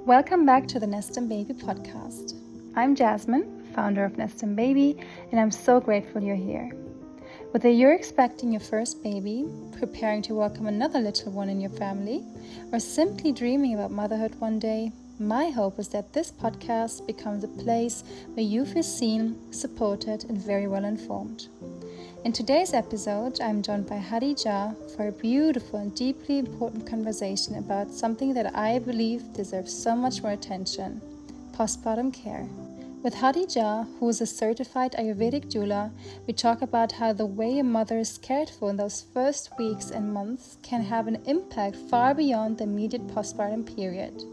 Welcome back to the Nest and Baby podcast. I'm Jasmine, founder of Nest and Baby, and I'm so grateful you're here. Whether you're expecting your first baby, preparing to welcome another little one in your family, or simply dreaming about motherhood one day, my hope is that this podcast becomes a place where you feel seen, supported, and very well informed. In today's episode, I'm joined by Hadhee Jah for a beautiful and deeply important conversation about something that I believe deserves so much more attention: postpartum care. With Hadhee Jah, who is a certified Ayurvedic doula, we talk about how the way a mother is cared for in those first weeks and months can have an impact far beyond the immediate postpartum period.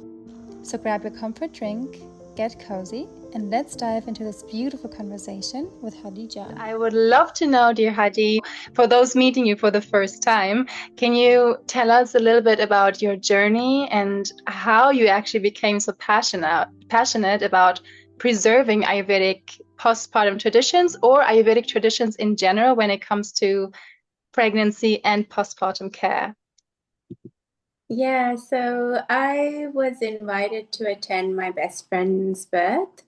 So grab your comfort drink, get cozy, and let's dive into this beautiful conversation with Hadhee Jah. I would love to know, dear Hadhee, for those meeting you for the first time, can you tell us a little bit about your journey and how you actually became so passionate about preserving Ayurvedic postpartum traditions or Ayurvedic traditions in general when it comes to pregnancy and postpartum care? Yeah, so I was invited to attend my best friend's birth,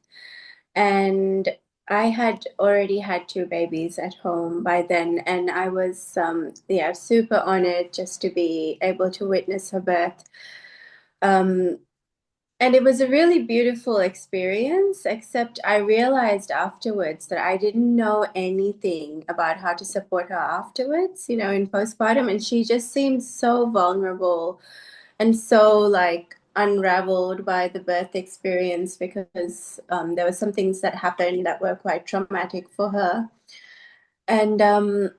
and I had already had two babies at home by then, and I was super honored just to be able to witness her birth. And it was a really beautiful experience, except I realized afterwards that I didn't know anything about how to support her afterwards, in postpartum. And she just seemed so vulnerable and so like unraveled by the birth experience because there were some things that happened that were quite traumatic for her. And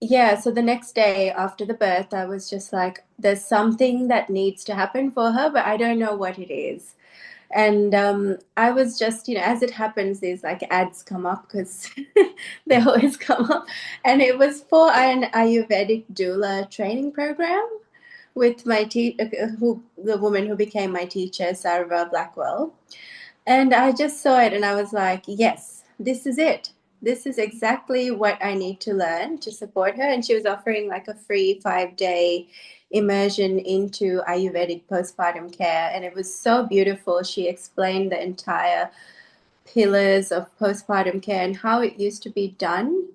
yeah, so the next day after the birth, I was just like, there's something that needs to happen for her, but I don't know what it is. And I was just, as it happens, these like ads come up because they always come up. And it was for an Ayurvedic doula training program with my the woman who became my teacher, Sarah Blackwell. And I just saw it and I was like, yes, this is it. This is exactly what I need to learn to support her. And she was offering like a free 5-day immersion into Ayurvedic postpartum care. And it was so beautiful. She explained the entire pillars of postpartum care and how it used to be done.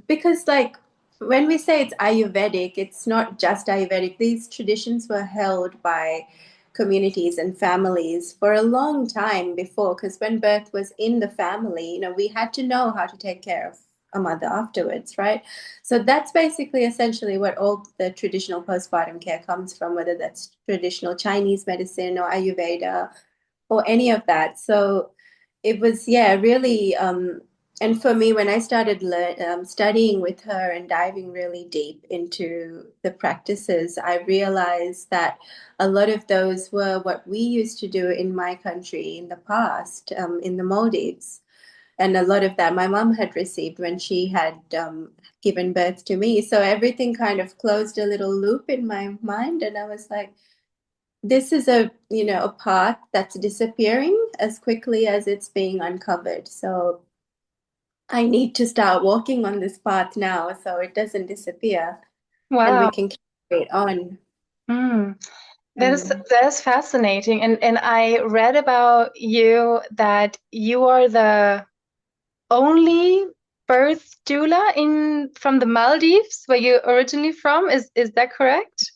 Because like when we say it's Ayurvedic, it's not just Ayurvedic. These traditions were held by communities and families for a long time before, because when birth was in the family, we had to know how to take care of a mother afterwards, right? So that's basically essentially what all the traditional postpartum care comes from, whether that's traditional Chinese medicine or Ayurveda or any of that. So it was, yeah, really. And for me, when I started studying with her and diving really deep into the practices, I realized that a lot of those were what we used to do in my country in the past, in the Maldives. And a lot of that my mom had received when she had given birth to me. So everything kind of closed a little loop in my mind. And I was like, this is a path that's disappearing as quickly as it's being uncovered. So I need to start walking on this path now so it doesn't disappear and we Wow. can carry it on. Mm. That is fascinating. And I read about you that you are the only birth doula from the Maldives, where you're originally from. Is that correct?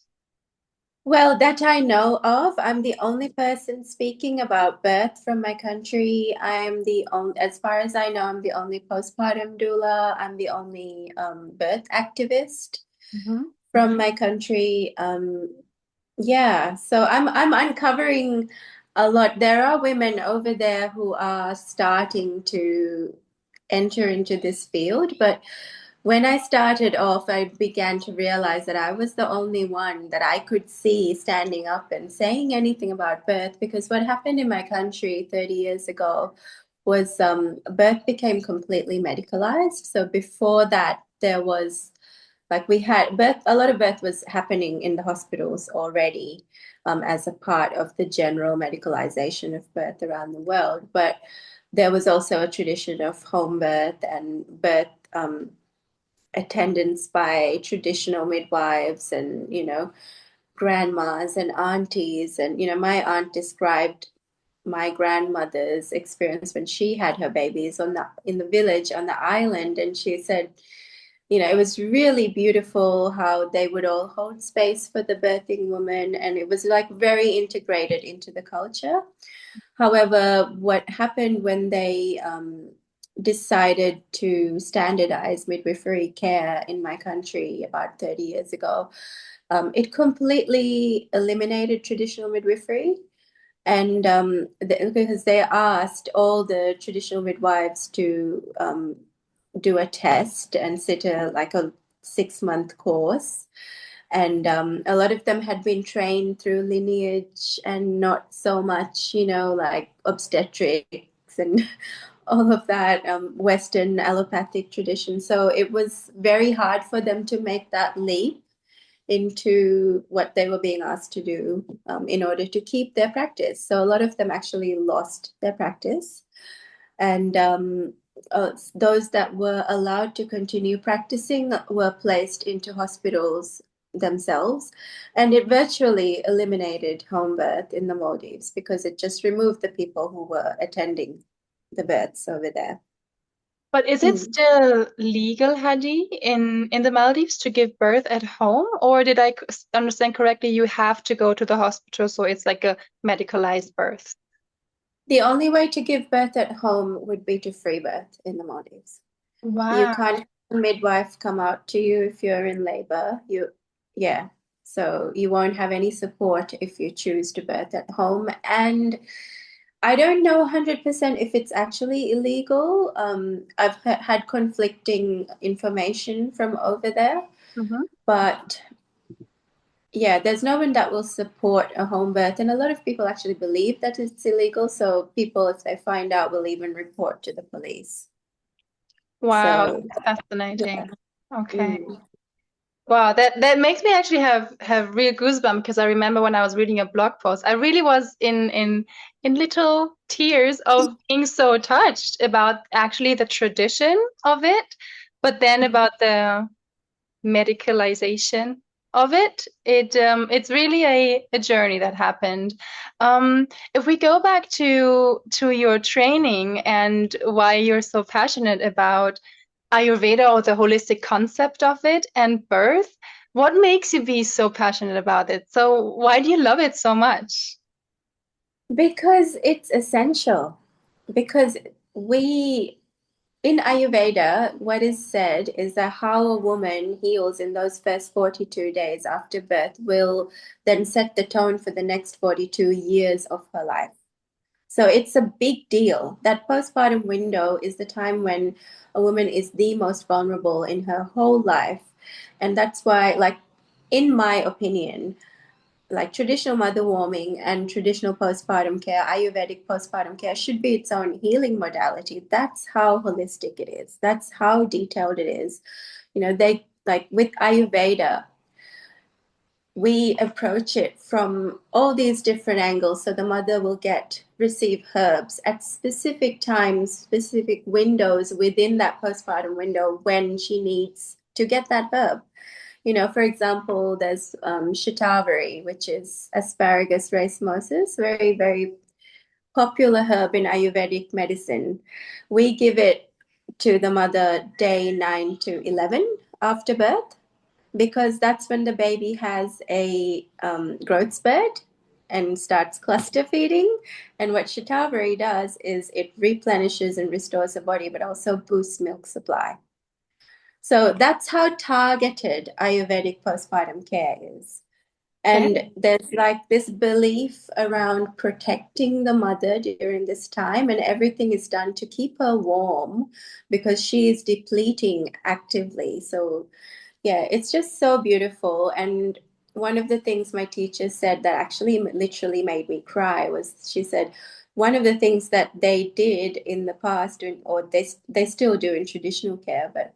Well, that I know of. I'm the only person speaking about birth from my country. I'm the only, as far as I know, I'm the only postpartum doula. I'm the only birth activist Mhm. from my country. Yeah, so I'm uncovering a lot. There are women over there who are starting to enter into this field, but when I started off, I began to realize that I was the only one that I could see standing up and saying anything about birth, because what happened in my country 30 years ago was birth became completely medicalized. So before that, there was like we had birth, a lot of birth was happening in the hospitals already, as a part of the general medicalization of birth around the world. But there was also a tradition of home birth and birth attendance by traditional midwives and, grandmas and aunties. And, my aunt described my grandmother's experience when she had her babies in the village on the island. And she said, it was really beautiful how they would all hold space for the birthing woman. And it was like very integrated into the culture. However, what happened when they decided to standardize midwifery care in my country about 30 years ago, it completely eliminated traditional midwifery. And because they asked all the traditional midwives to do a test and sit like a 6-month course. And a lot of them had been trained through lineage and not so much, like obstetrics and all of that Western allopathic tradition. So it was very hard for them to make that leap into what they were being asked to do in order to keep their practice. So a lot of them actually lost their practice. And those that were allowed to continue practicing were placed into hospitals themselves. And it virtually eliminated home birth in the Maldives because it just removed the people who were attending the births over there. But is it still legal, Hadhee, in the Maldives to give birth at home? Or did I understand correctly, you have to go to the hospital, so it's like a medicalized birth? The only way to give birth at home would be to free birth in the Maldives. You Wow. can't have a midwife come out to you if you're in labor. So you won't have any support if you choose to birth at home. And I don't know 100% if it's actually illegal. I've had conflicting information from over there, but yeah, there's no one that will support a home birth. And a lot of people actually believe that it's illegal. So people, if they find out, will even report to the police. Wow, So, fascinating. yeah. Okay. Wow, that makes me actually have real goosebumps because I remember when I was reading a blog post, I really was in little tears of being so touched about actually the tradition of it, but then about the medicalization of it. It's really a journey that happened. If we go back to your training and why you're so passionate about Ayurveda or the holistic concept of it and birth, what makes you be so passionate about it? So why do you love it so much? Because it's essential. Because in Ayurveda, what is said is that how a woman heals in those first 42 days after birth will then set the tone for the next 42 years of her life. So it's a big deal. That postpartum window is the time when a woman is the most vulnerable in her whole life. And that's why, like, in my opinion, like traditional mother warming and traditional postpartum care, Ayurvedic postpartum care should be its own healing modality. That's how holistic it is. That's how detailed it is. They like with Ayurveda, we approach it from all these different angles. So the mother will receive herbs at specific times, specific windows within that postpartum window when she needs to get that herb. For example, there's shatavari, which is asparagus racemosus, very, very popular herb in Ayurvedic medicine. We give it to the mother day 9 to 11 after birth because that's when the baby has a growth spurt and starts cluster feeding. And what shatavari does is it replenishes and restores the body, but also boosts milk supply. So that's how targeted Ayurvedic postpartum care is. And there's like this belief around protecting the mother during this time, and everything is done to keep her warm because she is depleting actively. So, yeah, it's just so beautiful. And one of the things my teacher said that actually literally made me cry was she said, one of the things that they did in the past, or they still do in traditional care, but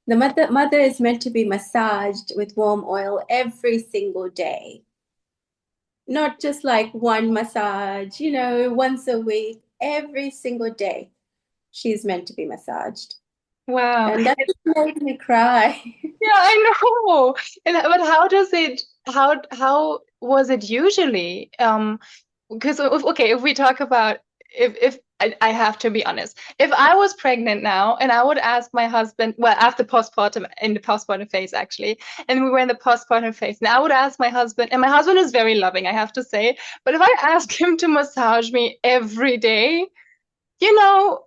the mother is meant to be massaged with warm oil every single day. Not just like one massage, once a week, every single day. She's meant to be massaged. Wow. And that just made me cry. Yeah, I know. But how does it how was it usually? Because if we talk about if I have to be honest, if I was pregnant now and I would ask my husband, well, after postpartum, in the postpartum phase actually, and we were in the postpartum phase, and I would ask my husband, and my husband is very loving, I have to say, but if I ask him to massage me every day, you know,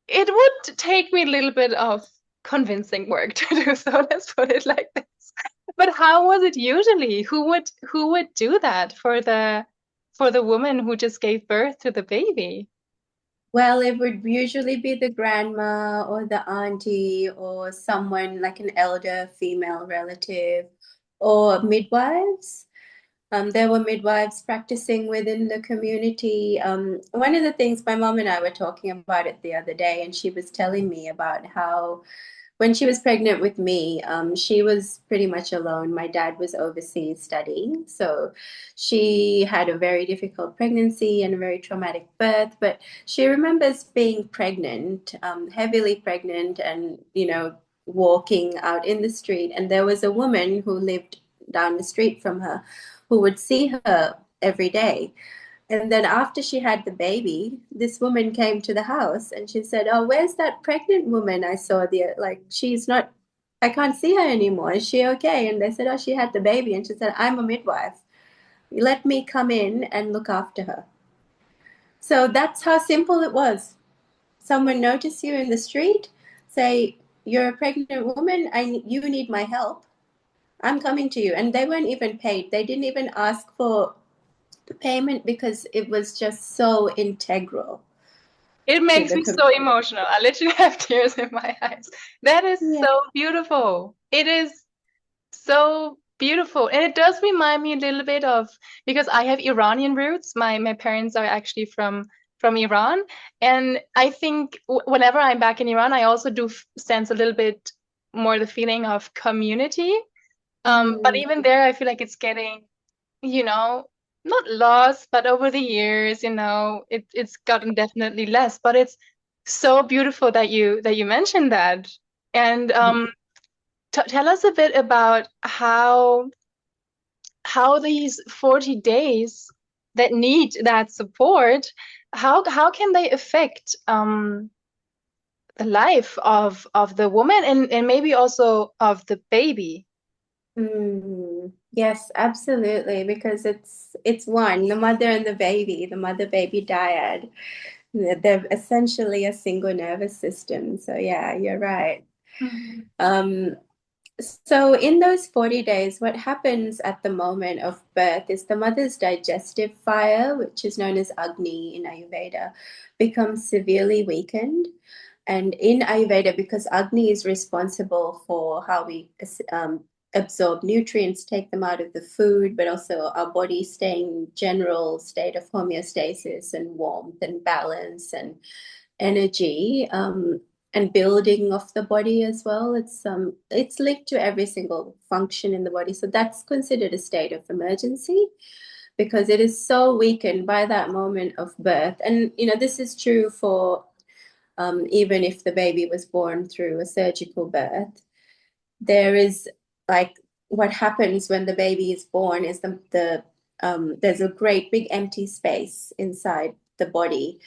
it would take me a little bit of convincing work to do so. Let's put it like this. But how was it usually? Who would do that for the woman who just gave birth to the baby? Well, it would usually be the grandma or the auntie or someone like an elder female relative or midwives. There were midwives practicing within the community. One of the things my mom and I were talking about it the other day, and she was telling me about how when she was pregnant with me, she was pretty much alone. My dad was overseas studying. So she had a very difficult pregnancy and a very traumatic birth. But she remembers being pregnant, heavily pregnant, and, walking out in the street. And there was a woman who lived down the street from her who would see her every day. And then after she had the baby, this woman came to the house and she said, "Oh, where's that pregnant woman I saw there? Like, she's not, I can't see her anymore. Is she okay?" And they said, "Oh, she had the baby." And she said, "I'm a midwife. Let me come in and look after her." So that's how simple it was. Someone noticed you in the street, say, "You're a pregnant woman. You need my help. I'm coming to you." And they weren't even paid. They didn't even ask for payment because it was just so integral It to makes the me so community. emotional. I literally have tears in my eyes. That is Yeah. so beautiful. It is so beautiful. And it does remind me a little bit of, because I have Iranian roots. My parents are actually from Iran. And I think whenever I'm back in Iran, I also do sense a little bit more the feeling of community. But Mm, even there, I feel like it's getting, you know, not lost, but over the years, it's gotten definitely less. But it's so beautiful that you mentioned that. And tell us a bit about how these 40 days that need that support, how can they affect the life of the woman and maybe also of the baby? yes, absolutely, because it's one, the mother and the mother baby dyad. They're essentially a single nervous system. So yeah, you're right. Mhm. Um, so in those 40 days, what happens at the moment of birth is the mother's digestive fire, which is known as Agni in Ayurveda, becomes severely weakened. And in Ayurveda, because Agni is responsible for how we absorb nutrients, take them out of the food, but also our body staying in general state of homeostasis and warmth and balance and energy, and building of the body as well. It's linked to every single function in the body. So that's considered a state of emergency because it is so weakened by that moment of birth. And this is true for even if the baby was born through a surgical birth. There is like what happens when the baby is born is there's a great big empty space inside the body,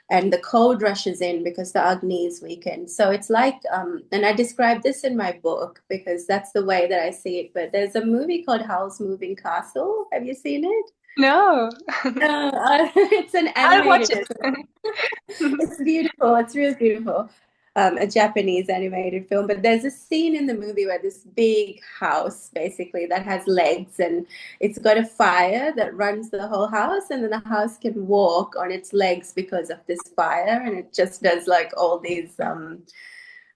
and the cold rushes in because the Agni is weakened. So it's like, and I describe this in my book because that's the way that I see it. But there's a movie called Howl's Moving Castle. Have you seen it? No. It's an I'll watch animated it. It's beautiful. It's really beautiful. A Japanese animated film. But there's a scene in the movie where this big house, basically, that has legs and it's got a fire that runs the whole house, and then the house can walk on its legs because of this fire, and it just does like all these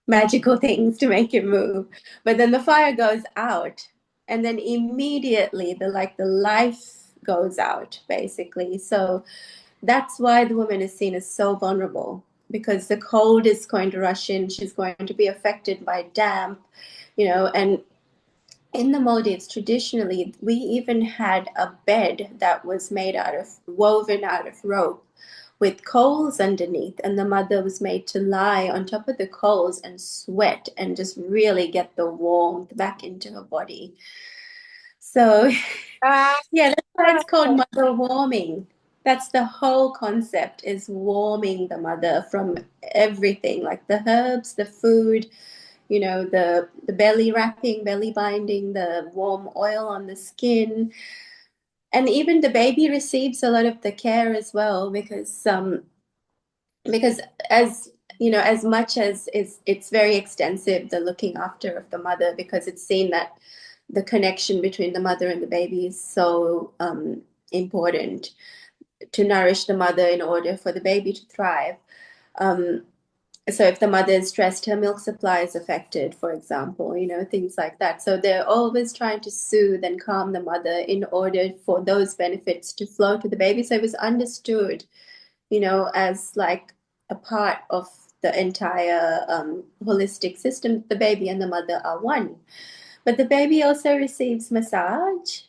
magical things to make it move. But then the fire goes out, and then immediately the life goes out, basically. So that's why the woman is seen as so vulnerable because the cold is going to rush in. She's going to be affected by damp, and in the Maldives, traditionally, we even had a bed that was woven out of rope with coals underneath, and the mother was made to lie on top of the coals and sweat and just really get the warmth back into her body. So Ah, yeah, that's why it's called mother warming. That's the whole concept, is warming the mother from everything, like the herbs, the food, the belly wrapping, belly binding, the warm oil on the skin. And even the baby receives a lot of the care as well, because as as much as it's very extensive, the looking after of the mother, because it's seen that the connection between the mother and the baby is so important to nourish the mother in order for the baby to thrive. um, so if the mother is stressed, her milk supply is affected, for example, things like that. So they're always trying to soothe and calm the mother in order for those benefits to flow to the baby. So it was understood, as like a part of the entire holistic system. The baby and the mother are one. But the baby also receives massage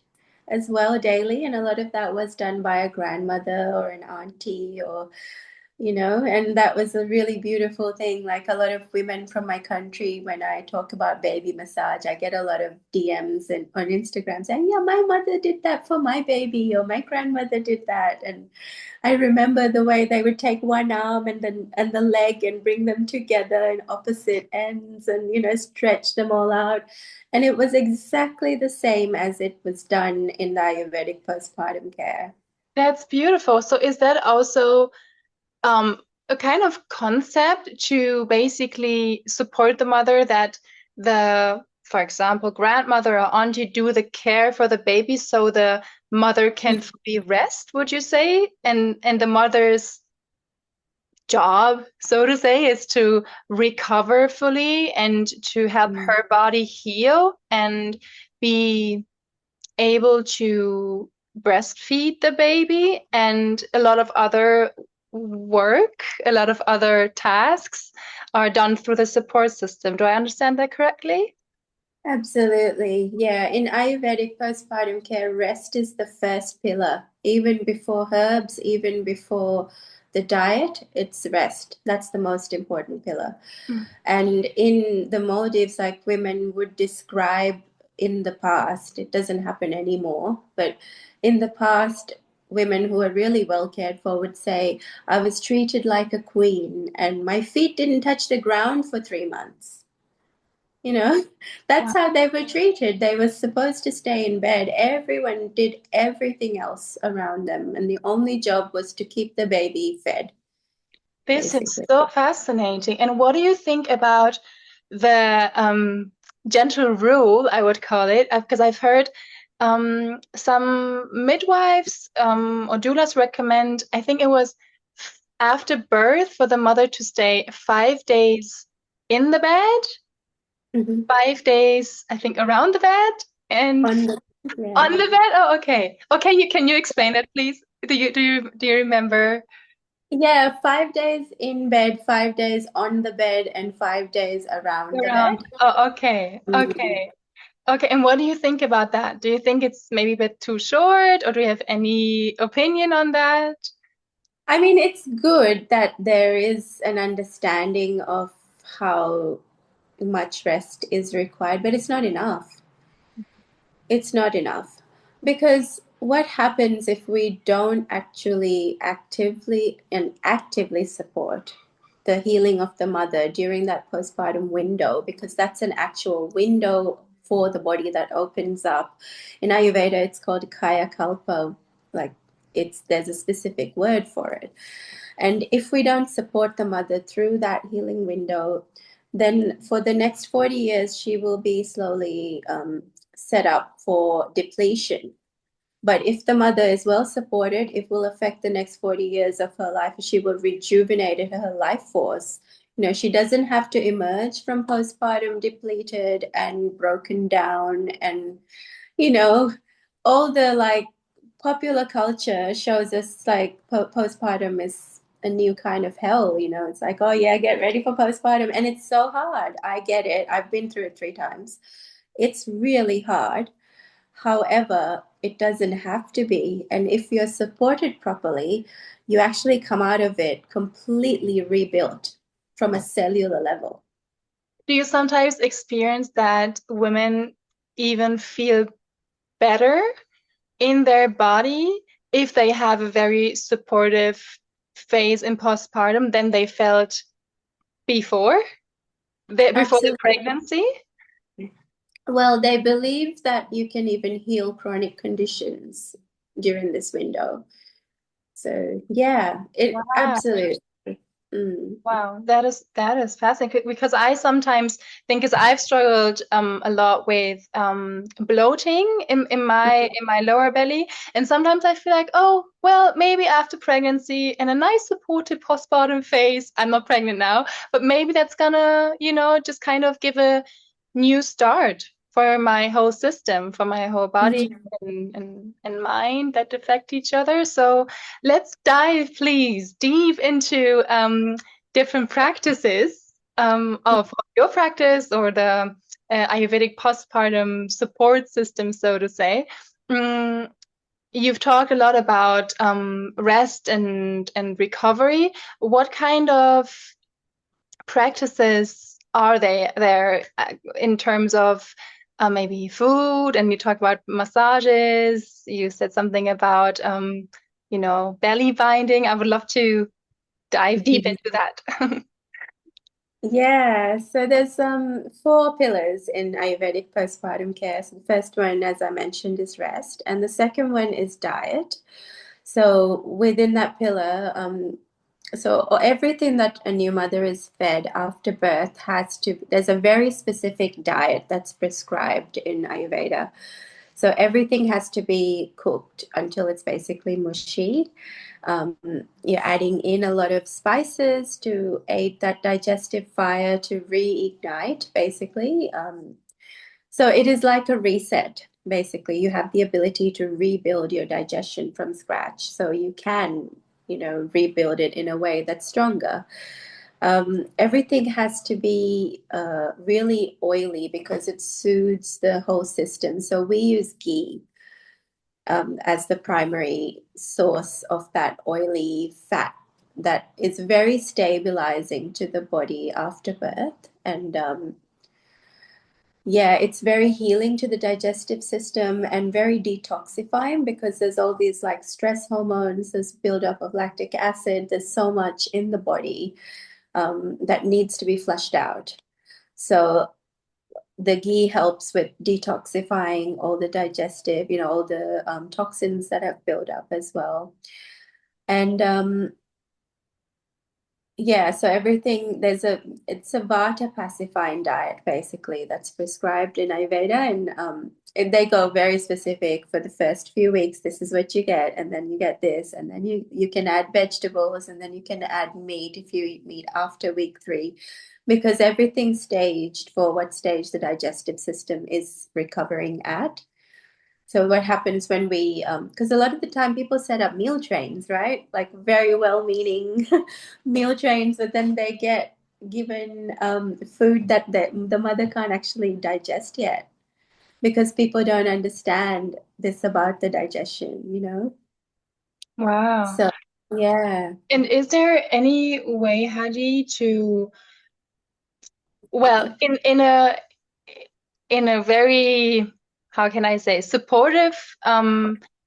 as well daily, and a lot of that was done by a grandmother or an auntie, or and that was a really beautiful thing. Like, a lot of women from my country, when I talk about baby massage, I get a lot of DMs and on Instagram saying, yeah, my mother did that for my baby, or my grandmother did that. And I remember the way they would take one arm and the leg and bring them together in opposite ends, and stretch them all out. And it was exactly the same as it was done in the Ayurvedic postpartum care. that's beautiful. So is that also a kind of concept to basically support the mother, that for example, grandmother or auntie do the care for the baby so the mother can fully rest, would you say? And the mother's job, so to say, is to recover fully and to help her body heal and be able to breastfeed the baby, and a lot of other work, a lot of other tasks are done through the support system. Do I understand that correctly? Absolutely. Yeah. In Ayurvedic postpartum care, rest is the first pillar. Even before herbs, even before the diet, it's rest. That's the most important pillar. Mm. And in the Maldives, like, women would describe, in the past, it doesn't happen anymore, but in the past, women who are really well cared for would say, I was treated like a queen and my feet didn't touch the ground for 3 months. You know, that's how they were treated. They were supposed to stay in bed. Everyone did everything else around them, and the only job was to keep the baby fed, This is basically. so fascinating. And what do you think about the gentle rule, I would call it? Because I've heard some midwives or doulas recommend, I think it was after birth, for the mother to stay 5 days in the bed, Hmm. 5 days, I think, around the bed, and On the, yeah. on the bed. Oh, okay. Okay, can you explain that, please? Do you remember? Yeah, 5 days in bed, 5 days on the bed, and 5 days around the Around. bed. Oh, okay. Mhm. Okay. Okay. And what do you think about that? Do you think it's maybe a bit too short, or do you have any opinion on that? I mean, it's good that there is an understanding of how much rest is required, but it's not enough. It's not enough, because what happens if we don't actually actively support the healing of the mother during that postpartum window, because that's an actual window for the body that opens up. In Ayurveda, it's called kaya kalpa. Like, there's a specific word for it. And if we don't support the mother through that healing window, then for the next 40 years, she will be slowly set up for depletion. But if the mother is well supported, it will affect the next 40 years of her life. She will rejuvenate her life force. She doesn't have to emerge from postpartum depleted and broken down, and you know, all the, like, popular culture shows us, like, postpartum is a new kind of hell. It's like, oh yeah, get ready for postpartum, and it's so hard. I get it. I've been through it 3 times. It's really hard. However, it doesn't have to be. And if you're supported properly, you actually come out of it completely rebuilt from a cellular level. Do you sometimes experience that women even feel better in their body if they have a very supportive phase in postpartum than they felt before the Absolutely. pregnancy? Well, they believe that you can even heal chronic conditions during this window. So yeah, it Wow. absolutely. Mm. Wow, that is fascinating because I sometimes think, because I've struggled a lot with bloating in my lower belly, and sometimes I feel like, oh well, maybe after pregnancy and a nice supportive postpartum phase, I'm not pregnant now, but maybe that's gonna, just kind of give a new start for my whole system, for my whole body and mind that affect each other. So let's dive, please, deep into different practices of your practice or the Ayurvedic postpartum support system, so to say. You've talked a lot about rest and recovery. What kind of practices are there in terms of maybe food? And you talk about massages. You said something about belly binding. I would love to dive deep into that. Yeah, so there's 4 pillars in Ayurvedic postpartum care. So the first one, as I mentioned, is rest, and the second one is diet. So within that pillar, so everything that a new mother is fed after birth there's a very specific diet that's prescribed in Ayurveda. So everything has to be cooked until it's basically mushy. Um, you're adding in a lot of spices to aid that digestive fire to reignite, basically. So it is like a reset, basically. You have the ability to rebuild your digestion from scratch. So you can, rebuild it in a way that's stronger. Everything has to be really oily because it soothes the whole system. So we use ghee as the primary source of that oily fat that is very stabilizing to the body after birth. And yeah, it's very healing to the digestive system and very detoxifying because there's all these like stress hormones, there's buildup of lactic acid, there's so much in the body that needs to be flushed out. So the ghee helps with detoxifying all the digestive, all the toxins that have built up as well. And yeah, so everything it's a vata pacifying diet basically that's prescribed in Ayurveda, and they go very specific for the first few weeks. This is what you get, and then you get this, and then you can add vegetables, and then you can add meat if you eat meat after week 3, because everything's staged for what stage the digestive system is recovering at. So what happens when we, because a lot of the time people set up meal trains, right? Like very well-meaning meal trains, but then they get given food that the mother can't actually digest yet because people don't understand this about the digestion. Wow. So yeah. And is there any way, Hadhee, to, well, in a very, how can I say, supportive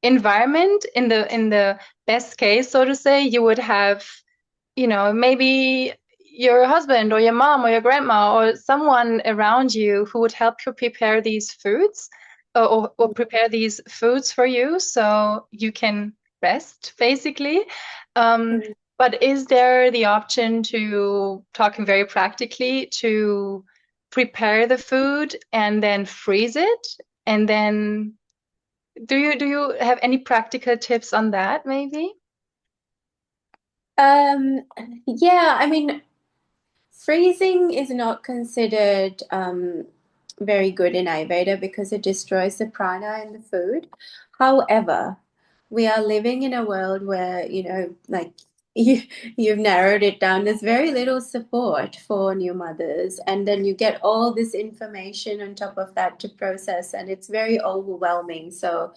environment, in the best case, so to say, you would have, maybe your husband or your mom or your grandma or someone around you who would help you prepare these foods, or prepare these foods for you so you can rest, basically. Mm. But is there the option to, talking very practically, to prepare the food and then freeze it? And then do you have any practical tips on that, maybe? Yeah, I mean, freezing is not considered very good in Ayurveda because it destroys the prana in the food. However, we are living in a world where, like you've narrowed it down. There's very little support for new mothers, and then you get all this information on top of that to process, and it's very overwhelming. So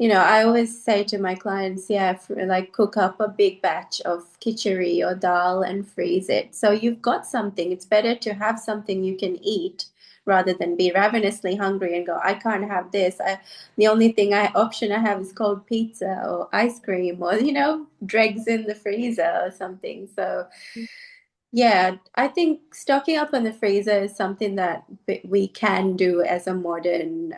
I always say to my clients, yeah, like cook up a big batch of khichdi or dal and freeze it. So you've got something. It's better to have something you can eat rather than be ravenously hungry and go, I can't have this. The only option I have is cold pizza or ice cream or, dregs in the freezer or something. So yeah, I think stocking up on the freezer is something that we can do as a modern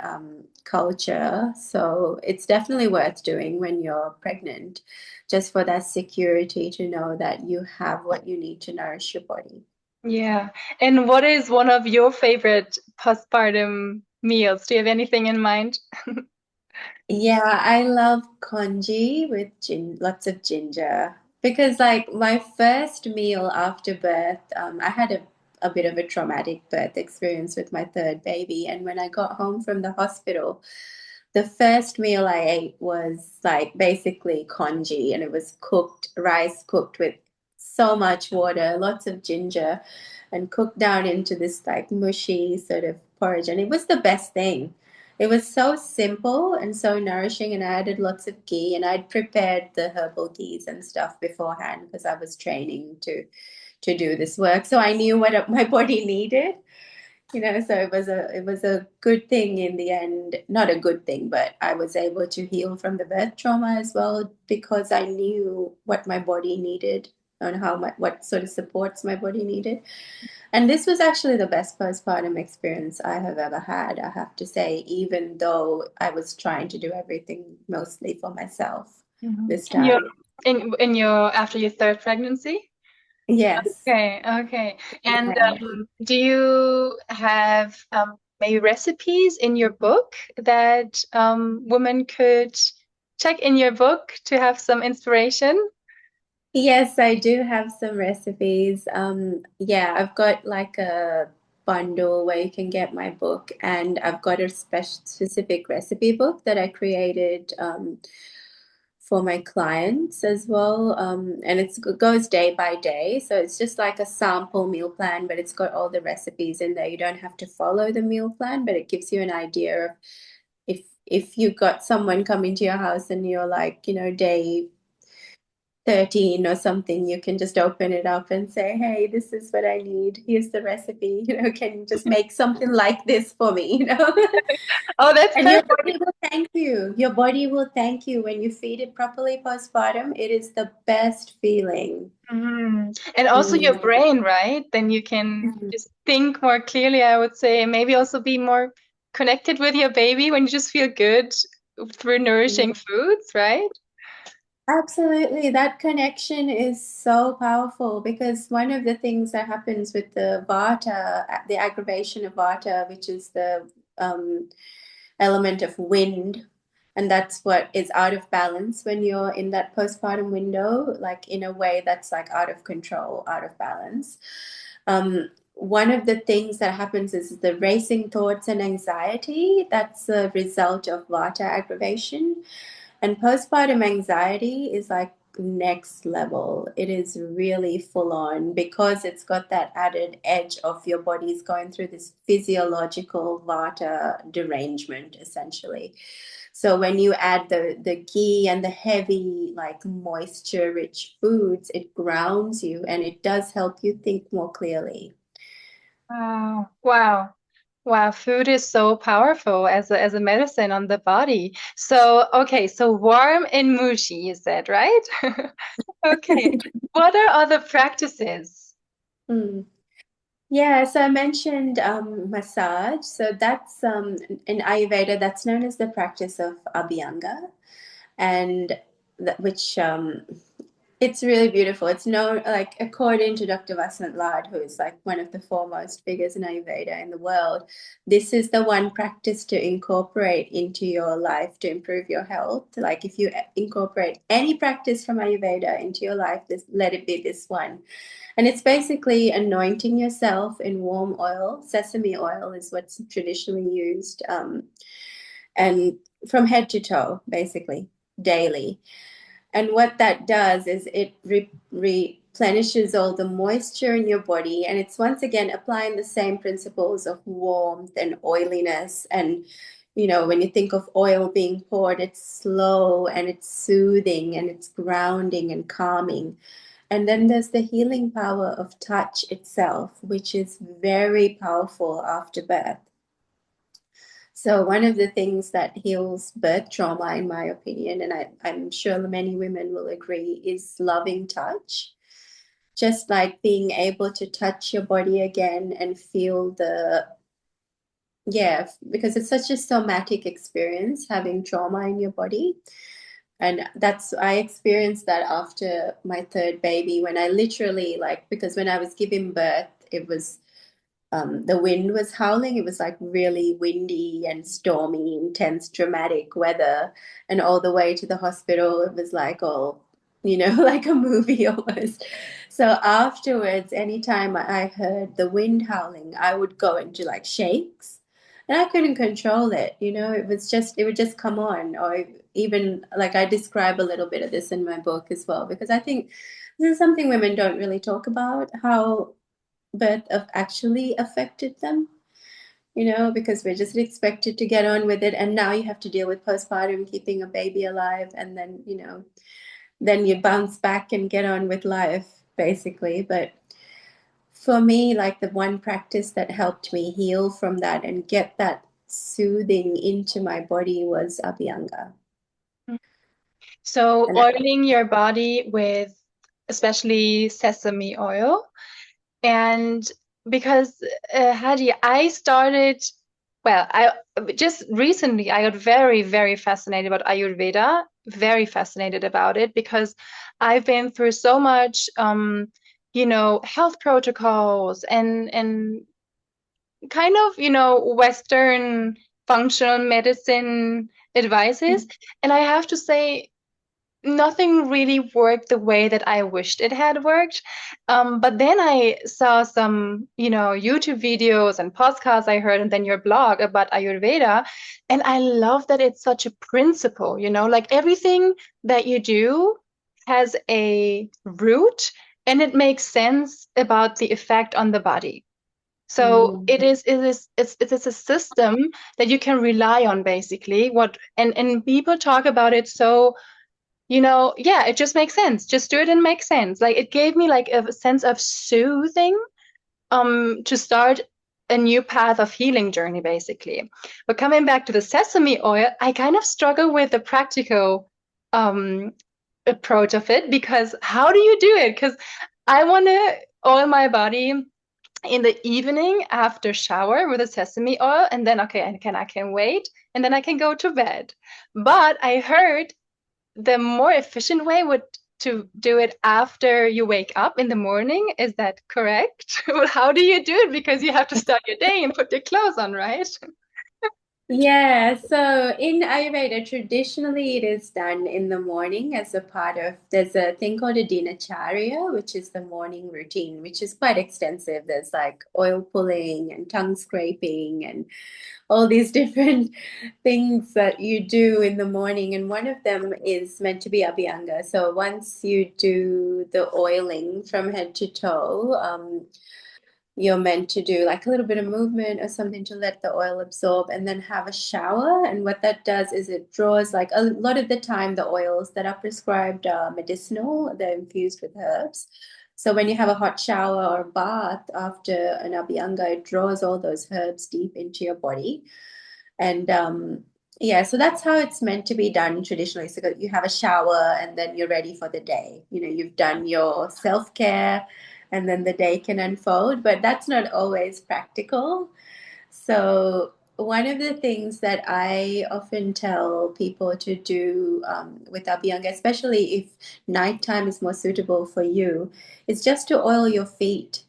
culture. So it's definitely worth doing when you're pregnant, just for that security to know that you have what you need to nourish your body. Yeah. And what is one of your favorite postpartum meals? Do you have anything in mind? Yeah, I love congee with lots of ginger because, like, my first meal after birth, I had a bit of a traumatic birth experience with my third baby. And when I got home from the hospital, the first meal I ate was like basically congee, and it was rice cooked with so much water, lots of ginger, and cooked down into this like mushy sort of porridge. And it was the best thing. It was so simple and so nourishing, and I added lots of ghee, and I'd prepared the herbal teas and stuff beforehand because I was training to do this work. So I knew what my body needed, so it was a good thing in the end. Not a good thing, but I was able to heal from the birth trauma as well because I knew what my body needed and what sort of supports my body needed. And this was actually the best postpartum experience I have ever had, I have to say, even though I was trying to do everything mostly for myself this In your time. in your after your third pregnancy? Yes. Okay. And Yeah. do you have maybe recipes in your book that women could check in your book to have some inspiration? Yes, I do have some recipes. Yeah, I've got like a bundle where you can get my book, and I've got a specific recipe book that I created for my clients as well. And it goes day by day. So it's just like a sample meal plan, but it's got all the recipes in there. You don't have to follow the meal plan, but it gives you an idea of if you got someone come into your house and you're like, day 13 or something, you can just open it up and say, hey, this is what I need. Here's the recipe. Can you just make something like this for me? Oh, that's And your perfect. body will thank you. Your body will thank you when you feed it properly postpartum. It is the best feeling. And also your Mm. brain, right? Then you can Mhm. just think more clearly, I would say, and maybe also be more connected with your baby when you just feel good through nourishing foods, right? Absolutely. That connection is so powerful because one of the things that happens with the vata, the aggravation of vata, which is the um, element of wind, and that's what is out of balance when you're in that postpartum window, like in a way that's like out of control, out of balance. One of the things that happens is the racing thoughts and anxiety. That's a result of vata aggravation. And postpartum anxiety is like next level. It is really full on because it's got that added edge of your body's going through this physiological vata derangement, essentially. So when you add the ghee and the heavy, like moisture rich foods, it grounds you and it does help you think more clearly. Wow. Wow. Wow, food is so powerful as a medicine on the body. So, okay, so warm and mushy, you said, right? Okay. What are other practices? Hmm. Yeah, so I mentioned massage. So that's in Ayurveda, that's known as the practice of Abhyanga, and which it's really beautiful. It's known, like, according to Dr. Vasant Lad, who is like one of the foremost figures in Ayurveda in the world, this is the one practice to incorporate into your life to improve your health. Like, if you incorporate any practice from Ayurveda into your life, let it be this one. And it's basically anointing yourself in warm oil. Sesame oil is what's traditionally used, and from head to toe, basically, daily. And what that does is it replenishes all the moisture in your body. And it's once again applying the same principles of warmth and oiliness. And, when you think of oil being poured, it's slow and it's soothing and it's grounding and calming. And then there's the healing power of touch itself, which is very powerful after birth. So one of the things that heals birth trauma, in my opinion, and I'm sure many women will agree, is loving touch. Just like being able to touch your body again and feel because it's such a somatic experience having trauma in your body. And I experienced that after my third baby, when I literally, like, because when I was giving birth, it was the wind was howling. It was like really windy and stormy, intense, dramatic weather. And all the way to the hospital, it was like all, like a movie almost. So afterwards, anytime I heard the wind howling, I would go into like shakes. And I couldn't control it, it would just come on. Or even like I describe a little bit of this in my book as well, because I think this is something women don't really talk about, how birth have actually affected them, because we're just expected to get on with it. And now you have to deal with postpartum, keeping a baby alive, and then you bounce back and get on with life, basically. But for me, like the one practice that helped me heal from that and get that soothing into my body was Abhyanga. So And oiling your body with especially sesame oil. And because Hadhee, I just recently I got very, very fascinated about Ayurveda, very fascinated about it because I've been through so much, health protocols and kind of, Western functional medicine advices. And I have to say, nothing really worked the way that I wished it had worked. But then I saw some, YouTube videos and podcasts I heard, and then your blog about Ayurveda. And I love that it's such a principle, like everything that you do has a root and it makes sense about the effect on the body. So it's a system that you can rely on, basically. And people talk about it so, it just makes sense. Just do it and make sense. Like it gave me like a sense of soothing to start a new path of healing journey, basically. But coming back to the sesame oil, I kind of struggle with the practical approach of it, because how do you do it? Because I want to oil my body in the evening after shower with a sesame oil, and then I can wait, and then I can go to bed. But I heard the more efficient way would to do it after you wake up in the morning. Is that correct? Well, how do you do it? Because you have to start your day and put your clothes on, right? Yeah, so in Ayurveda, traditionally it is done in the morning as a part of, there's a thing called a dinacharya, which is the morning routine, which is quite extensive. There's like oil pulling and tongue scraping and all these different things that you do in the morning. And one of them is meant to be Abhyanga. So once you do the oiling from head to toe, you're meant to do like a little bit of movement or something to let the oil absorb, and then have a shower. And what that does is it draws, like a lot of the time, the oils that are prescribed are medicinal, they're infused with herbs. So when you have a hot shower or bath after an Abhyanga, it draws all those herbs deep into your body. And so that's how it's meant to be done traditionally. So you have a shower and then you're ready for the day. You've done your self-care, and then the day can unfold, but that's not always practical. So one of the things that I often tell people to do with Abhyanga, especially if nighttime is more suitable for you, is just to oil your feet,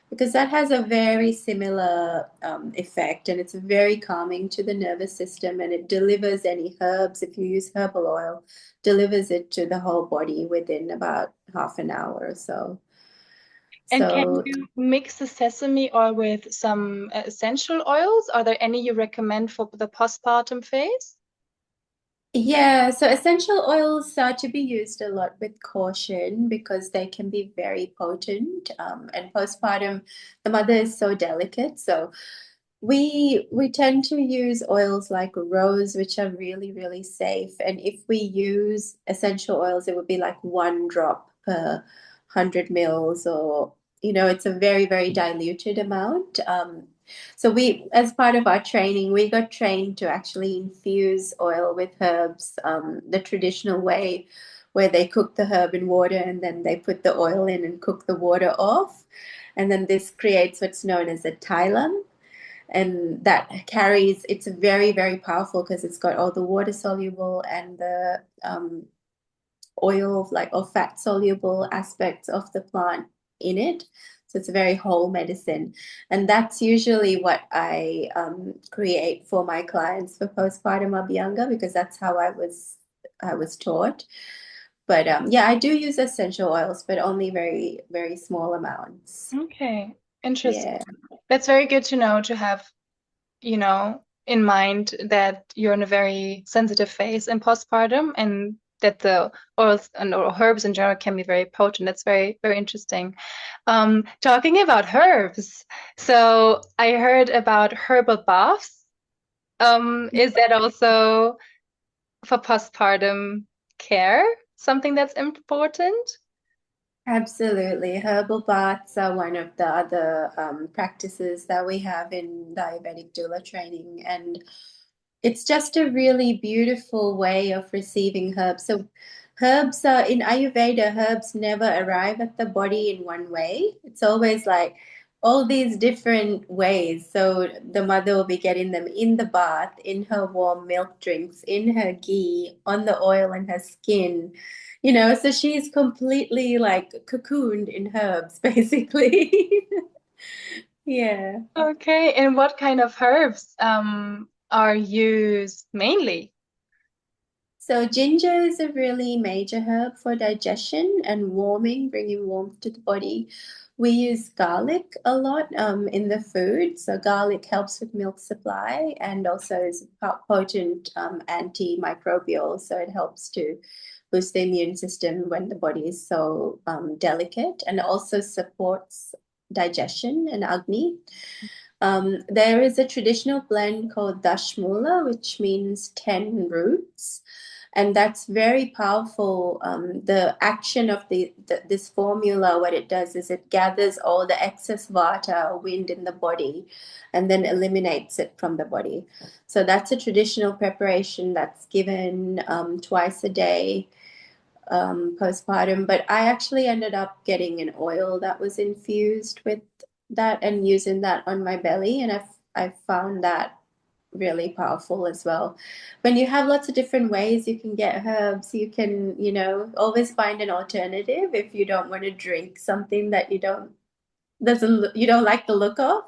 because that has a very similar effect, and it's very calming to the nervous system, and it delivers any herbs, if you use herbal oil, delivers it to the whole body within about half an hour or so. And can So you mix the sesame oil with some essential oils? Are there any you recommend for the postpartum phase? yeah, so essential oils are to be used a lot with caution, because they can be very potent. And postpartum, the mother is so delicate. So we tend to use oils like rose, which are really, really safe. And if we use essential oils, it would be like 1 drop per 100 mils, or it's a very, very diluted amount. So we, as part of our training, we got trained to actually infuse oil with herbs, the traditional way, where they cook the herb in water and then they put the oil in and cook the water off. And then this creates what's known as a tylum. And that carries, it's very, very powerful because it's got all the water soluble and the oil, like, or fat soluble aspects of the plant in it. So it's a very whole medicine. And that's usually what I create for my clients for postpartum Abhyanga, because that's how I was taught. But yeah, I do use essential oils, but only very, very small amounts. Okay, interesting. Yeah. That's very good to know, to have, in mind that you're in a very sensitive phase in postpartum, and that the oils and or herbs in general can be very potent. That's very, very interesting. Talking about herbs, so I heard about herbal baths. Is that also for postpartum care something that's important? Absolutely. Herbal baths are one of the other practices that we have in the Ayurvedic doula training. And it's just a really beautiful way of receiving herbs. So herbs are, in Ayurveda, herbs never arrive at the body in one way. It's always like all these different ways. So the mother will be getting them in the bath, in her warm milk drinks, in her ghee, on the oil in her skin. So she's completely like cocooned in herbs, basically. Yeah. Okay, and what kind of herbs are used mainly? So ginger is a really major herb for digestion and warming, bringing warmth to the body. We use garlic a lot in the food. So garlic helps with milk supply and also is a potent antimicrobial. So it helps to boost the immune system when the body is so delicate, and also supports digestion and Agni. There is a traditional blend called Dashmula, which means 10 roots. And that's very powerful. The action of this formula, what it does is it gathers all the excess vata, or wind in the body, and then eliminates it from the body. So that's a traditional preparation that's given twice a day postpartum. But I actually ended up getting an oil that was infused with that and using that on my belly. And I found that really powerful as well. When you have lots of different ways you can get herbs, you can, always find an alternative if you don't want to drink something that you don't like the look of.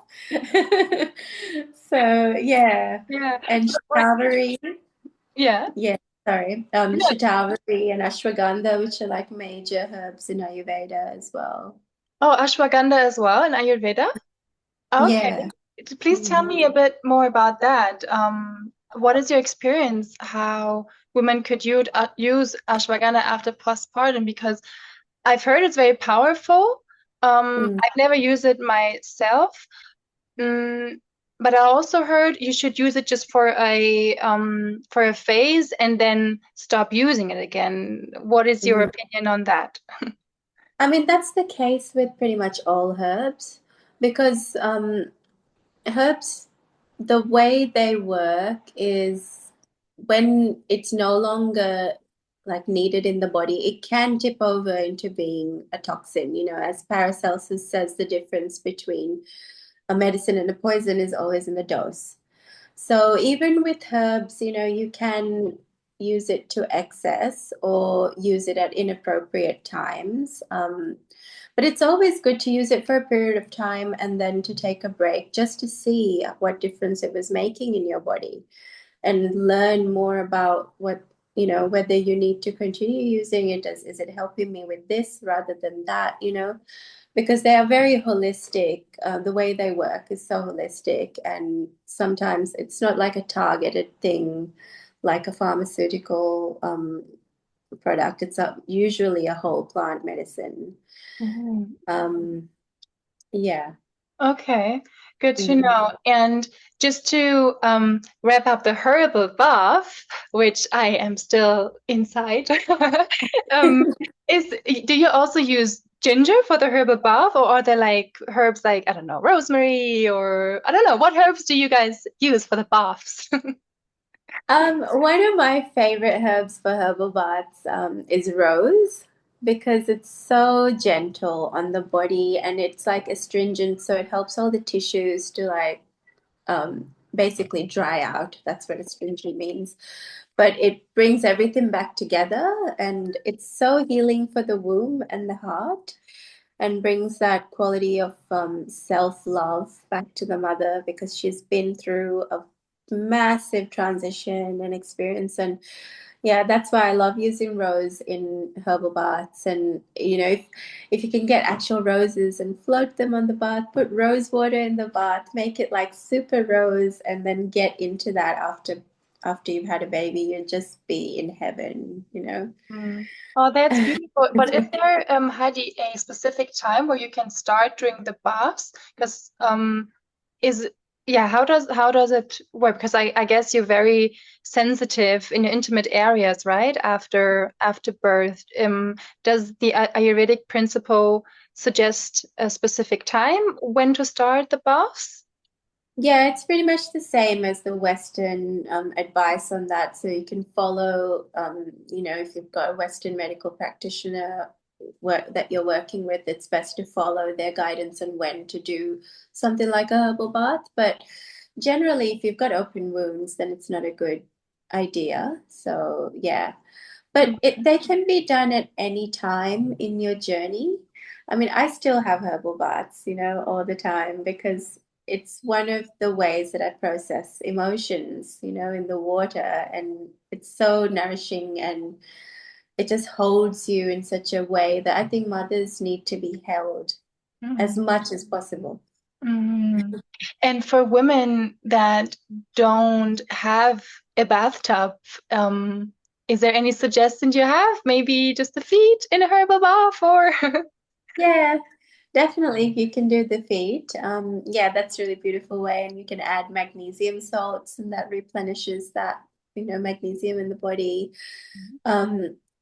So yeah. Yeah. And shatavari. Yeah. Yeah, sorry. Shatavari and ashwagandha, which are like major herbs in Ayurveda as well. Oh, ashwagandha as well in Ayurveda? Okay. Yeah. Please tell me a bit more about that. What is your experience how women could use ashwagandha after postpartum? Because I've heard it's very powerful. I've never used it myself. But I also heard you should use it just for a phase and then stop using it again. What is your opinion on that? I mean, that's the case with pretty much all herbs, because herbs, the way they work is when it's no longer like needed in the body, it can tip over into being a toxin. As Paracelsus says, the difference between a medicine and a poison is always in the dose. So even with herbs, you can use it to excess or use it at inappropriate times. But it's always good to use it for a period of time and then to take a break just to see what difference it was making in your body and learn more about whether you need to continue using it. Is it helping me with this rather than that, because they are very holistic. The way they work is so holistic, and sometimes it's not like a targeted thing like a pharmaceutical product. It's usually a whole plant medicine. Yeah. Okay, good to know. And just to wrap up the herbal bath, which I am still inside, do you also use ginger for the herbal bath, or are there like herbs like, I don't know, rosemary, or I don't know, what herbs do you guys use for the baths? One of my favorite herbs for herbal baths is rose because it's so gentle on the body and it's like astringent, so it helps all the tissues to like basically dry out. That's what astringent means. But it brings everything back together and it's so healing for the womb and the heart and brings that quality of self-love back to the mother because she's been through a massive transition and experience. And yeah, that's why I love using rose in herbal baths. And if you can get actual roses and float them on the bath, put rose water in the bath, make it like super rose, and then get into that after you've had a baby, you'll just be in heaven. Mm. Oh, that's beautiful. But is there, Heidi, a specific time where you can start doing the baths? Because is yeah, how does it work? Because I guess you're very sensitive in your intimate areas, right? After birth. Does the Ayurvedic principle suggest a specific time when to start the baths? Yeah, it's pretty much the same as the Western advice on that. So you can follow, if you've got a Western medical practitioner that you're working with, it's best to follow their guidance on when to do something like a herbal bath. But generally, if you've got open wounds, then it's not a good idea. So yeah, but they can be done at any time in your journey. I mean, I still have herbal baths, all the time because it's one of the ways that I process emotions, in the water. And it's so nourishing and it just holds you in such a way that I think mothers need to be held as Mm. much as possible. Mm. And for women that don't have a bathtub, is there any suggestions you have? Maybe just the feet in a herbal bath or Yeah, definitely. If you can do the feet, yeah, that's a really beautiful way. And you can add magnesium salts, and that replenishes that, magnesium in the body.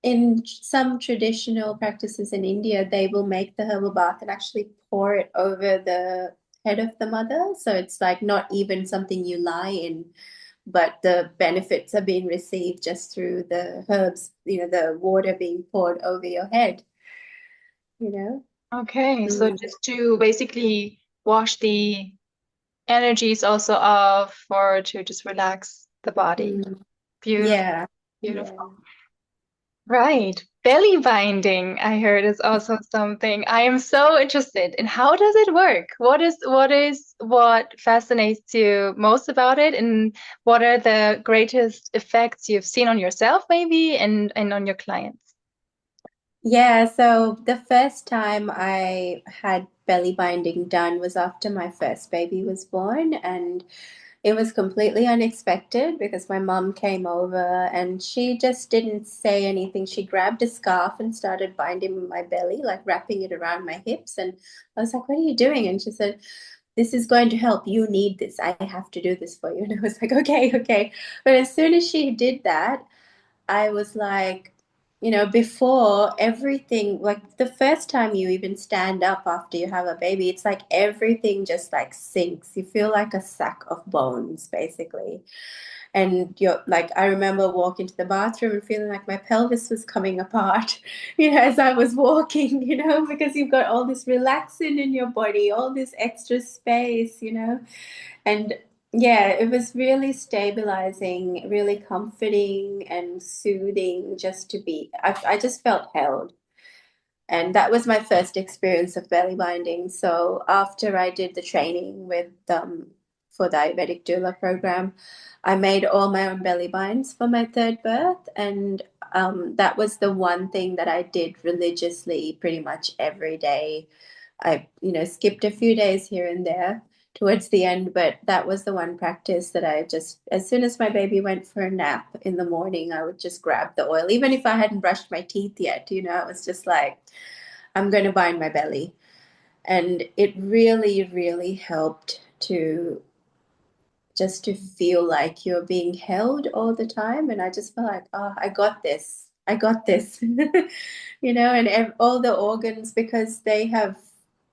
In some traditional practices in India, they will make the herbal bath and actually pour it over the head of the mother. So it's like not even something you lie in, but the benefits are being received just through the herbs, the water being poured over your head, you know. Okay, so Mm. just to basically wash the energies also off or to just relax the body. Mm. Beautiful, Yeah, beautiful. yeah. Right. Belly binding, I heard, is also something I am so interested in. How does it work? What fascinates you most about it, and what are the greatest effects you've seen on yourself, maybe, and on your clients? Yeah, so the first time I had belly binding done was after my first baby was born, and it was completely unexpected because my mum came over and she just didn't say anything. She grabbed a scarf and started binding my belly, like wrapping it around my hips. And I was like, "What are you doing?" And she said, "This is going to help. You need this. I have to do this for you." And I was like, "Okay, okay." But as soon as she did that, I was like, before everything, like the first time you even stand up after you have a baby, it's like everything just like sinks. You feel like a sack of bones, basically. And you're like, I remember walking to the bathroom and feeling like my pelvis was coming apart, as I was walking, because you've got all this relaxing in your body, all this extra space. And yeah, it was really stabilizing, really comforting and soothing just to be, I just felt held. And that was my first experience of belly binding. So after I did the training for the Ayurvedic doula program, I made all my own belly binds for my third birth. And that was the one thing that I did religiously pretty much every day. I, skipped a few days here and there towards the end, but that was the one practice that I just, as soon as my baby went for a nap in the morning, I would just grab the oil, even if I hadn't brushed my teeth yet, it was just like, I'm going to bind my belly. And it really, really helped to just to feel like you're being held all the time. And I just felt like, oh, I got this. I got this, and all the organs, because they have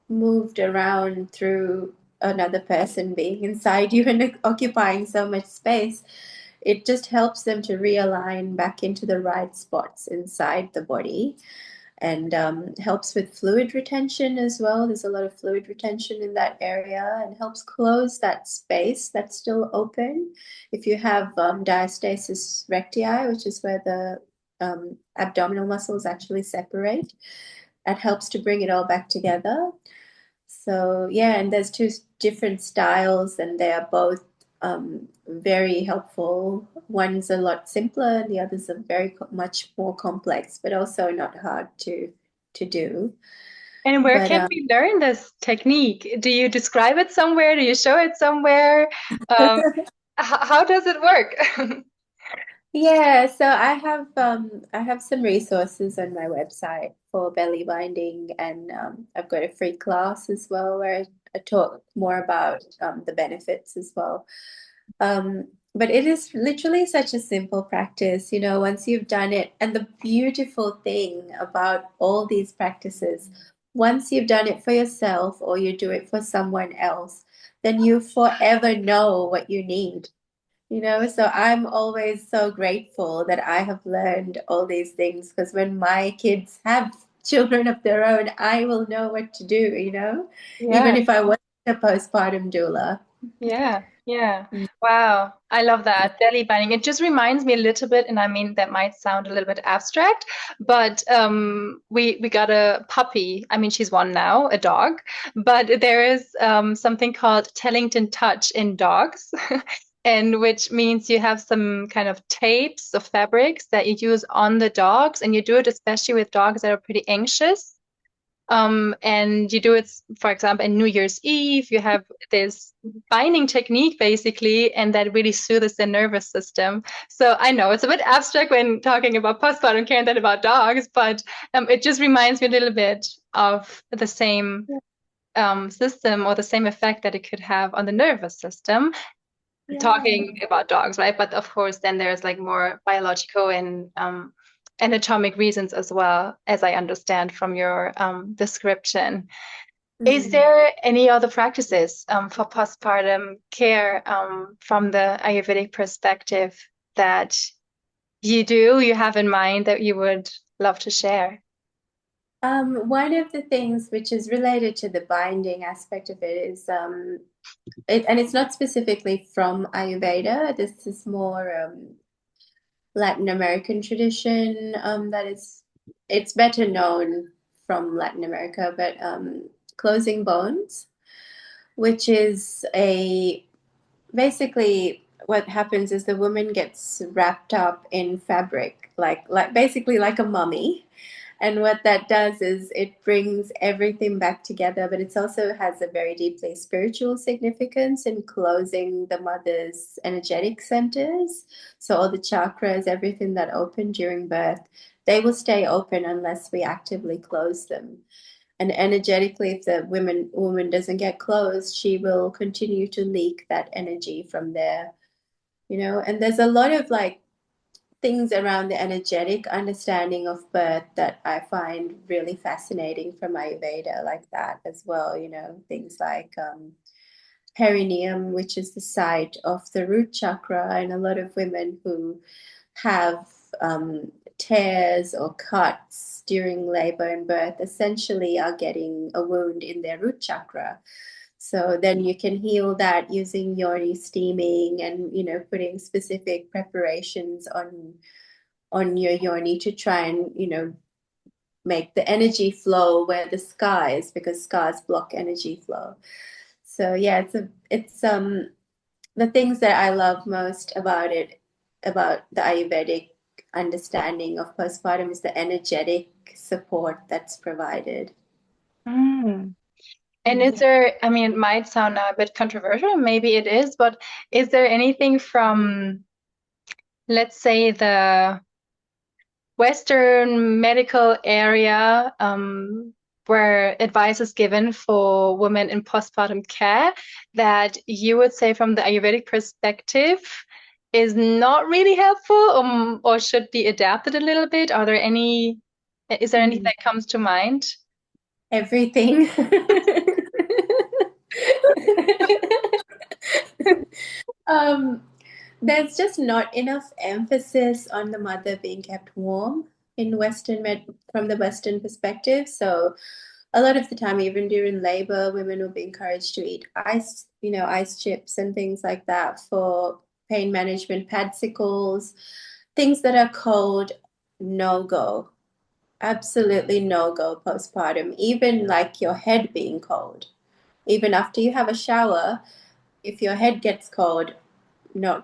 moved around through another person being inside you and occupying so much space, it just helps them to realign back into the right spots inside the body, and helps with fluid retention as well. There's a lot of fluid retention in that area, and helps close that space that's still open. If you have diastasis recti, which is where the abdominal muscles actually separate, it helps to bring it all back together. So yeah, and there's two different styles, and they are both very helpful. One's a lot simpler, and the others are very much more complex, but also not hard to do. And where But can we learn this technique? Do you describe it somewhere? Do you show it somewhere? How does it work? yeah, so I have some resources on my website for belly binding, and I've got a free class as well where I talk more about the benefits as well. But it is literally such a simple practice, once you've done it. And the beautiful thing about all these practices, once you've done it for yourself or you do it for someone else, then you forever know what you need. So I'm always so grateful that I have learned all these things, because when my kids have children of their own, I will know what to do, even Yeah. if I wasn't a postpartum doula. Yeah, yeah. Mm. Wow, I love that. Belly binding. It just reminds me a little bit, and I mean that might sound a little bit abstract, but we got a puppy. I mean, she's one now, a dog, but there is something called Tellington touch in dogs, and which means you have some kind of tapes of fabrics that you use on the dogs, and you do it especially with dogs that are pretty anxious. And you do it, for example, in New Year's Eve, you have this binding technique basically, and that really soothes the nervous system. So I know it's a bit abstract when talking about postpartum care and then about dogs, but it just reminds me a little bit of the same system or the same effect that it could have on the nervous system. Yeah. Talking about dogs, right? But of course, then there's like more biological and anatomic reasons as well, as I understand from your description. Is there any other practices for postpartum care from the Ayurvedic perspective that you have in mind that you would love to share? One of the things which is related to the binding aspect of it is, and it's not specifically from Ayurveda. This is more Latin American tradition. It's better known from Latin America, but closing bones, which is basically what happens is the woman gets wrapped up in fabric, like basically like a mummy. And what that does is it brings everything back together, but it also has a very deeply spiritual significance in closing the mother's energetic centers. So all the chakras, everything that opened during birth, they will stay open unless we actively close them. And energetically, if the woman doesn't get closed, she will continue to leak that energy from there. And there's a lot of things around the energetic understanding of birth that I find really fascinating from Ayurveda, like that as well. Things like perineum, which is the site of the root chakra, and a lot of women who have tears or cuts during labor and birth essentially are getting a wound in their root chakra. So then you can heal that using yoni steaming and, putting specific preparations on your yoni to try and, make the energy flow where the scar is, because scars block energy flow. So yeah, it's the things that I love most about the Ayurvedic understanding of postpartum is the energetic support that's provided. Mm. And is there, I mean, it might sound a bit controversial, maybe it is, but is there anything from, let's say, the Western medical area where advice is given for women in postpartum care that you would say from the Ayurvedic perspective is not really helpful, or should be adapted a little bit? Is there anything that comes to mind? Everything. There's just not enough emphasis on the mother being kept warm in from the Western perspective. So a lot of the time, even during labor, women will be encouraged to eat ice chips and things like that for pain management, padsicles, things that are cold, no go. Absolutely no go postpartum, even like your head being cold. Even after you have a shower, if your head gets cold, no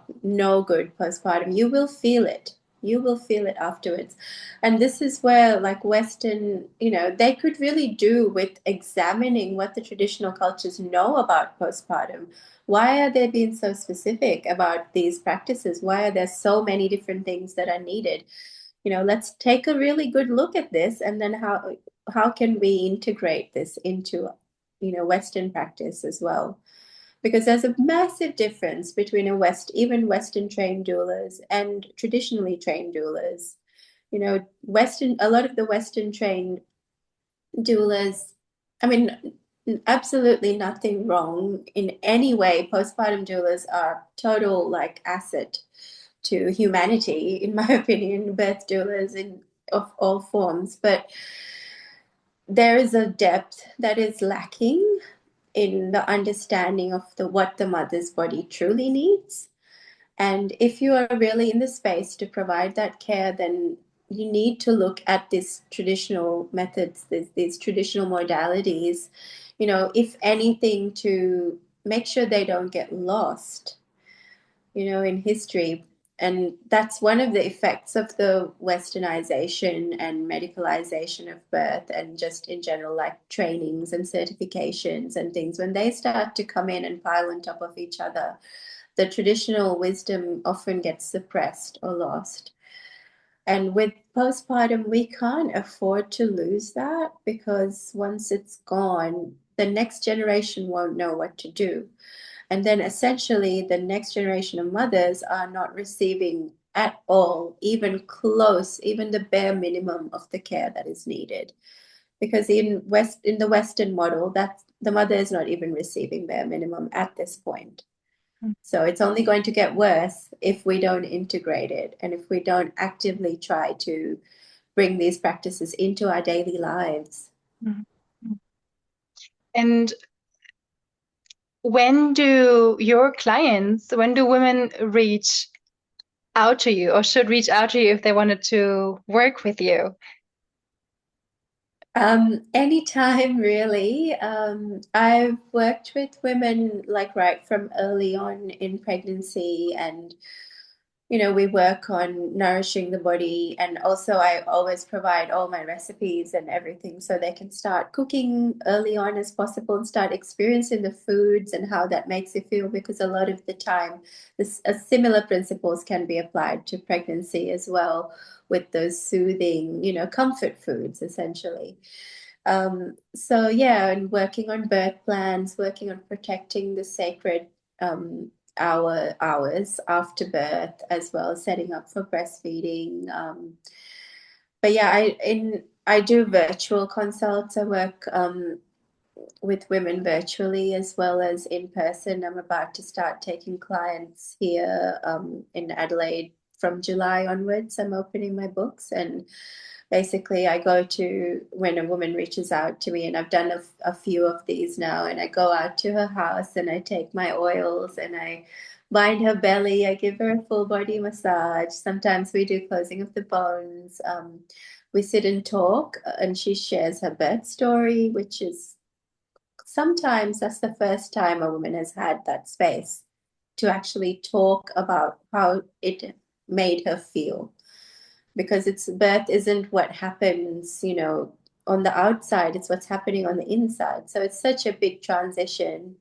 good postpartum. You will feel it. You will feel it afterwards. And this is where, like, Western, they could really do with examining what the traditional cultures know about postpartum. Why are they being so specific about these practices? Why are there so many different things that are needed? Let's take a really good look at this, and then how can we integrate this into, Western practice as well? Because there's a massive difference between even Western trained doulas and traditionally trained doulas. A lot of the Western trained doulas, I mean, absolutely nothing wrong in any way. Postpartum doulas are total like asset to humanity, in my opinion, birth doulas of all forms. But there is a depth that is lacking in the understanding of what the mother's body truly needs. And if you are really in the space to provide that care, then you need to look at these traditional methods, these traditional modalities, if anything, to make sure they don't get lost, in history. And that's one of the effects of the westernization and medicalization of birth, and just in general, like trainings and certifications and things. When they start to come in and pile on top of each other, the traditional wisdom often gets suppressed or lost. And with postpartum, we can't afford to lose that, because once it's gone, the next generation won't know what to do. And then essentially the next generation of mothers are not receiving at all, even close, even the bare minimum of the care that is needed. Because in the Western model, that the mother is not even receiving bare minimum at this point. So it's only going to get worse if we don't integrate it, and if we don't actively try to bring these practices into our daily lives. And when do women reach out to you, or should reach out to you if they wanted to work with you? Anytime, really. I've worked with women like right from early on in pregnancy, and we work on nourishing the body. And also I always provide all my recipes and everything so they can start cooking early on as possible and start experiencing the foods and how that makes you feel, because a lot of the time similar principles can be applied to pregnancy as well, with those soothing, comfort foods essentially. So yeah, and working on birth plans, working on protecting the sacred hours after birth, as well as setting up for breastfeeding. But yeah, I do virtual consults. I work with women virtually as well as in person. I'm about to start taking clients here in Adelaide from July onwards. I'm opening my books, and basically I go to, when a woman reaches out to me, and I've done a few of these now, and I go out to her house and I take my oils and I bind her belly. I give her a full body massage. Sometimes we do closing of the bones. We sit and talk, and she shares her birth story, which is sometimes that's the first time a woman has had that space to actually talk about how it made her feel. Because birth isn't what happens, on the outside, it's what's happening on the inside. So it's such a big transition.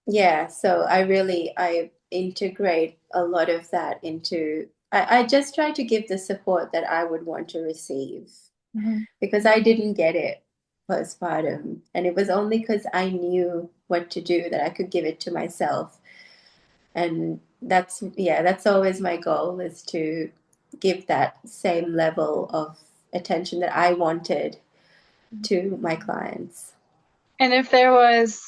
Yeah, so I integrate a lot of that into, I just try to give the support that I would want to receive, because I didn't get it postpartum. And it was only because I knew what to do that I could give it to myself. And that's always my goal, is to give that same level of attention that I wanted to my clients. And if there was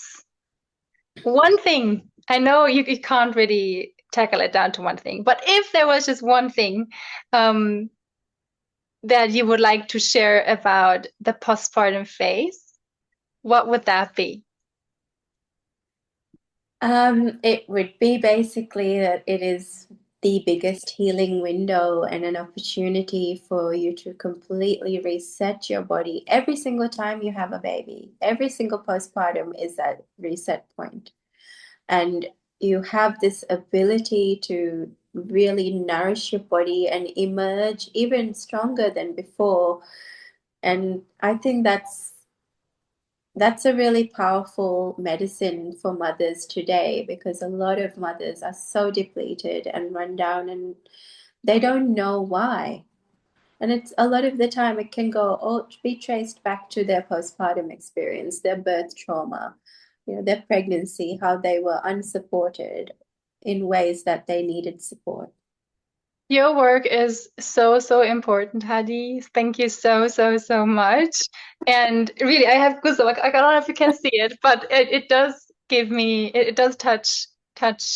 one thing, I know you can't really tackle it down to one thing, but if there was just one thing um, that you would like to share about the postpartum phase, what would that be? It would be basically that it is the biggest healing window and an opportunity for you to completely reset your body every single time you have a baby. Every single postpartum is that reset point. And you have this ability to really nourish your body and emerge even stronger than before. And I think that's a really powerful medicine for mothers today, because a lot of mothers are so depleted and run down, and they don't know why. And it's a lot of the time it can be traced back to their postpartum experience, their birth trauma, their pregnancy, how they were unsupported in ways that they needed support. Your work is so, so important, Hadhee. Thank you so, so, so much. And really, I have goosebumps. I don't know if you can see it, but it does give me, it does touch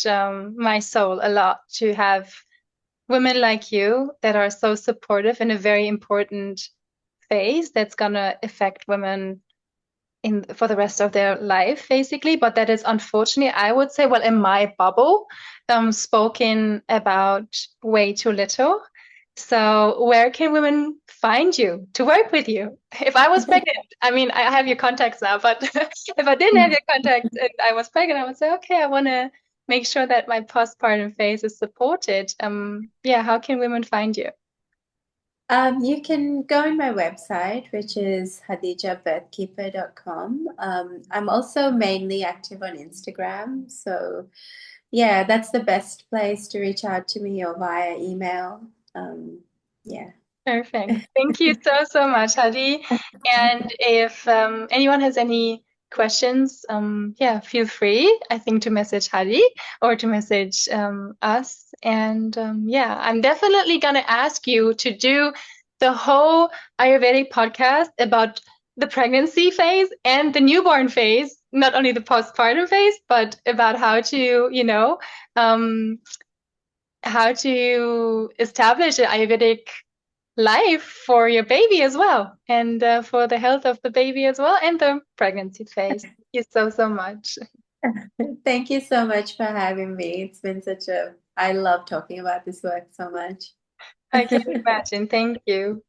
my soul a lot to have women like you that are so supportive in a very important phase that's gonna affect women for the rest of their life, basically. But that is unfortunately, I would say, well, in my bubble, spoken about way too little. So where can women find you to work with you? If I was pregnant, I mean, I have your contacts now, but if I didn't have your contacts and I was pregnant, I would say, okay, I want to make sure that my postpartum phase is supported. Yeah, how can women find you? You can go on my website, which is hadheejahbirthkeeper.com. I'm also mainly active on Instagram. So, yeah, that's the best place to reach out to me, or via email. Yeah. Perfect. Thank you so, so much, Hadhee. And if anyone has any questions, yeah, feel free, I think, to message Hadhee or to message us. And yeah, I'm definitely going to ask you to do the whole Ayurvedic podcast about the pregnancy phase and the newborn phase, not only the postpartum phase, but about how to establish an Ayurvedic life for your baby as well, and for the health of the baby as well, and the pregnancy phase. Thank you so, so much. Thank you so much for having me. It's been I love talking about this work so much. I can imagine. Thank you.